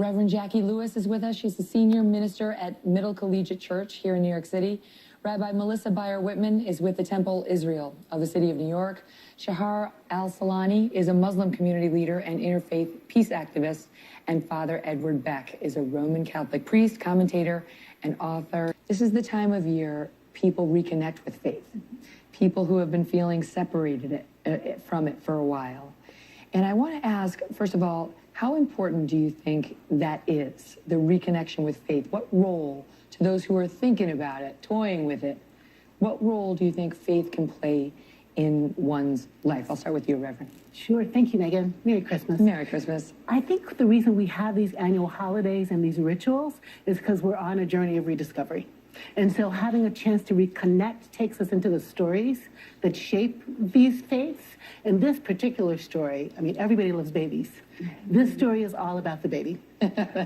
Reverend Jackie Lewis is with us. She's the senior minister at Middle Collegiate Church here in New York City. Rabbi Melissa Beyer-Whitman is with the Temple Israel of the city of New York. Shahar Al-Salani is a Muslim community leader and interfaith peace activist. And Father Edward Beck is a Roman Catholic priest, commentator, and author. This is the time of year people reconnect with faith. People who have been feeling separated from it for a while. And I want to ask, first of all, how important do you think that is, the reconnection with faith? What role, to those who are thinking about it, toying with it, what role do you think faith can play in one's life? I'll start with you, Reverend. Sure. Thank you, Megan. Merry Christmas. Merry Christmas. I think the reason we have these annual holidays and these rituals is because we're on a journey of rediscovery. And so having a chance to reconnect takes us into the stories that shape these faiths. And this particular story, I mean, everybody loves babies. This story is all about the baby.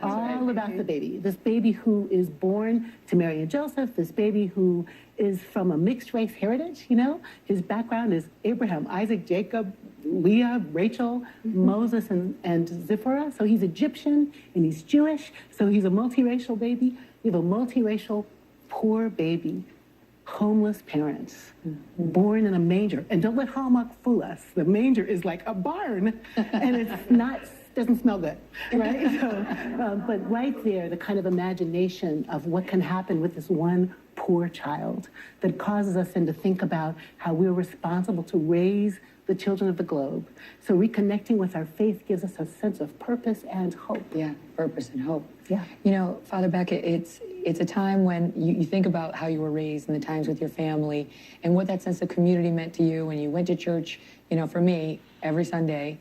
All about the baby. This baby who is born to Mary and Joseph, this baby who is from a mixed race heritage, you know? His background is Abraham, Isaac, Jacob, Leah, Rachel, Moses, and Zipporah. So he's Egyptian and he's Jewish. So he's a multiracial baby. We have a multiracial poor baby, homeless parents, born in a manger. And don't let Hallmark fool us. The manger is like a barn, and it's not, doesn't smell good, right? So, but right there, the kind of imagination of what can happen with this one poor child that causes us then to think about how we're responsible to raise the children of the globe. So reconnecting with our faith gives us a sense of purpose and hope. Yeah, purpose and hope. Yeah. You know, Father Beck, it's a time when you think about how you were raised and the times with your family and what that sense of community meant to you when you went to church, you know, for me, every Sunday,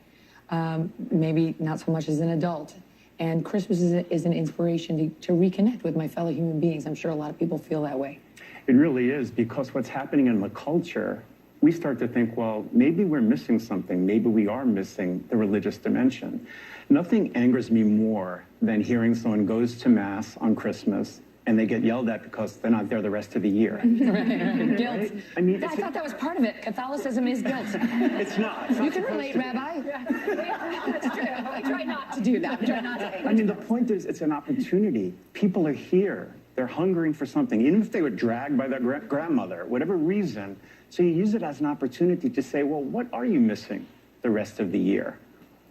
maybe not so much as an adult. And Christmas is an inspiration to reconnect with my fellow human beings. I'm sure a lot of people feel that way. It really is, because what's happening in the culture, we start to think, well, maybe we're missing something. Maybe we are missing the religious dimension. Nothing angers me more than hearing someone goes to Mass on Christmas and they get yelled at because they're not there the rest of the year. Right. Guilt. Right? I mean, I thought that was part of it. Catholicism is guilt. It's not. You can relate, Rabbi. That's true. I try not to do that. Try not to. I mean, the point is, it's an opportunity. People are here. They're hungering for something, even if they were dragged by their grandmother, whatever reason. So you use it as an opportunity to say, well, what are you missing the rest of the year?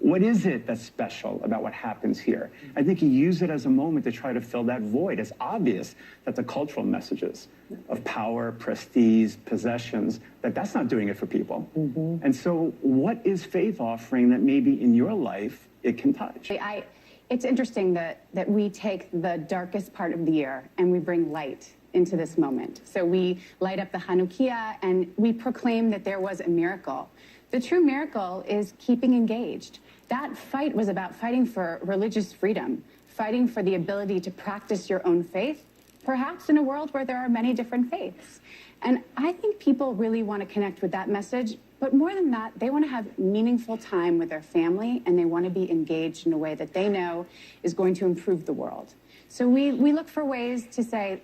What is it that's special about what happens here? I think you use it as a moment to try to fill that void. It's obvious that the cultural messages of power, prestige, possessions, that's not doing it for people. And so what is faith offering that maybe in your life it can touch? It's interesting that we take the darkest part of the year and we bring light into this moment. So we light up the Hanukkah and we proclaim that there was a miracle. The true miracle is keeping engaged. That fight was about fighting for religious freedom, fighting for the ability to practice your own faith, perhaps in a world where there are many different faiths. And I think people really want to connect with that message, but more than that, they want to have meaningful time with their family and they want to be engaged in a way that they know is going to improve the world. So we look for ways to say,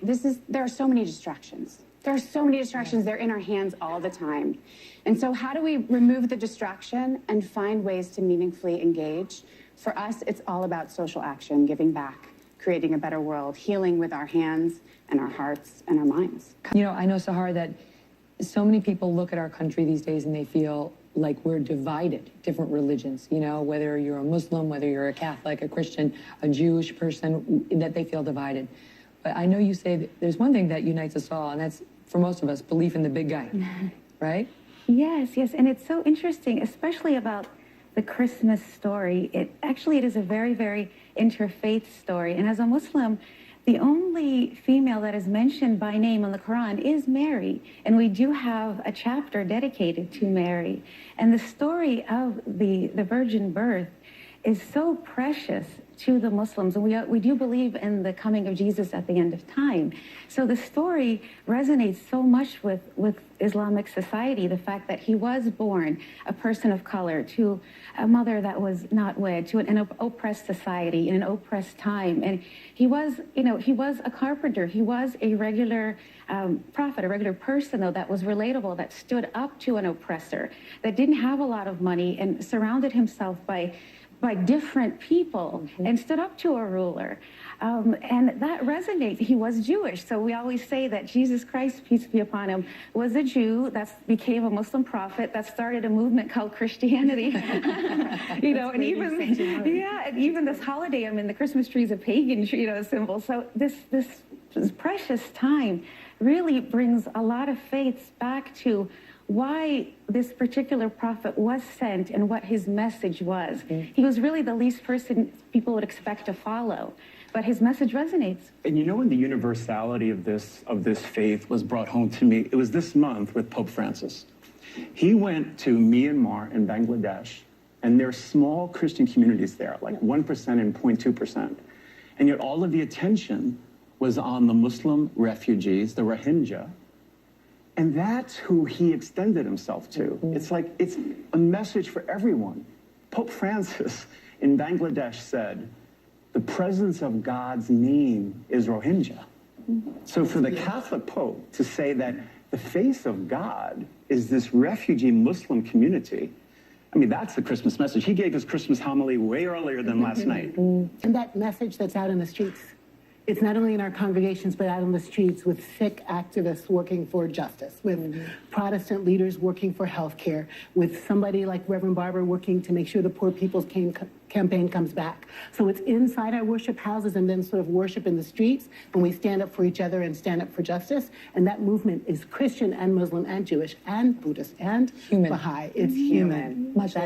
there are so many distractions. There are so many distractions. They're in our hands all the time. And so how do we remove the distraction and find ways to meaningfully engage? For us, it's all about social action, giving back, creating a better world, healing with our hands and our hearts and our minds. You know, I know, Sahar, that so many people look at our country these days and they feel like we're divided, different religions, you know, whether you're a Muslim, whether you're a Catholic, a Christian, a Jewish person, that they feel divided. But I know you say that there's one thing that unites us all, and that's, for most of us, belief in the big guy, right? Yes, and it's so interesting, especially about the Christmas story. It is a very, very interfaith story. And as a Muslim, the only female that is mentioned by name in the Quran is Mary. And we do have a chapter dedicated to Mary. And the story of the virgin birth is so precious to the Muslims. And we do believe in the coming of Jesus at the end of time. So the story resonates so much with Islamic society, the fact that he was born a person of color to a mother that was not wed, to an oppressed society in an oppressed time. And he was a carpenter. He was a regular prophet, a regular person, though, that was relatable, that stood up to an oppressor, that didn't have a lot of money and surrounded himself by by different people and stood up to a ruler. And that resonates. He was Jewish. So we always say that Jesus Christ, peace be upon him, was a Jew that became a Muslim prophet that started a movement called Christianity. You know, and even this holiday, I mean, the Christmas tree is a pagan, symbol. So this precious time really brings a lot of faiths back to why this particular prophet was sent and what his message was. He was really the least person people would expect to follow, but his message resonates. And you know when the universality of this faith was brought home to me? It was this month with Pope Francis. He went to Myanmar and Bangladesh, and there are small Christian communities there, like 1% and 0.2%. And yet all of the attention was on the Muslim refugees, the Rohingya, and that's who he extended himself to. It's like, it's a message for everyone. Pope Francis in Bangladesh said, the presence of God's name is Rohingya. So for the Catholic Pope to say that the face of God is this refugee Muslim community, I mean, that's the Christmas message. He gave his Christmas homily way earlier than last night. And that message that's out in the streets, it's not only in our congregations, but out on the streets with Sikh activists working for justice, with Protestant leaders working for healthcare, with somebody like Reverend Barber working to make sure the Poor People's Campaign comes back. So it's inside our worship houses and then sort of worship in the streets when we stand up for each other and stand up for justice. And that movement is Christian and Muslim and Jewish and Buddhist and Human. Baha'i. It's human. Much love.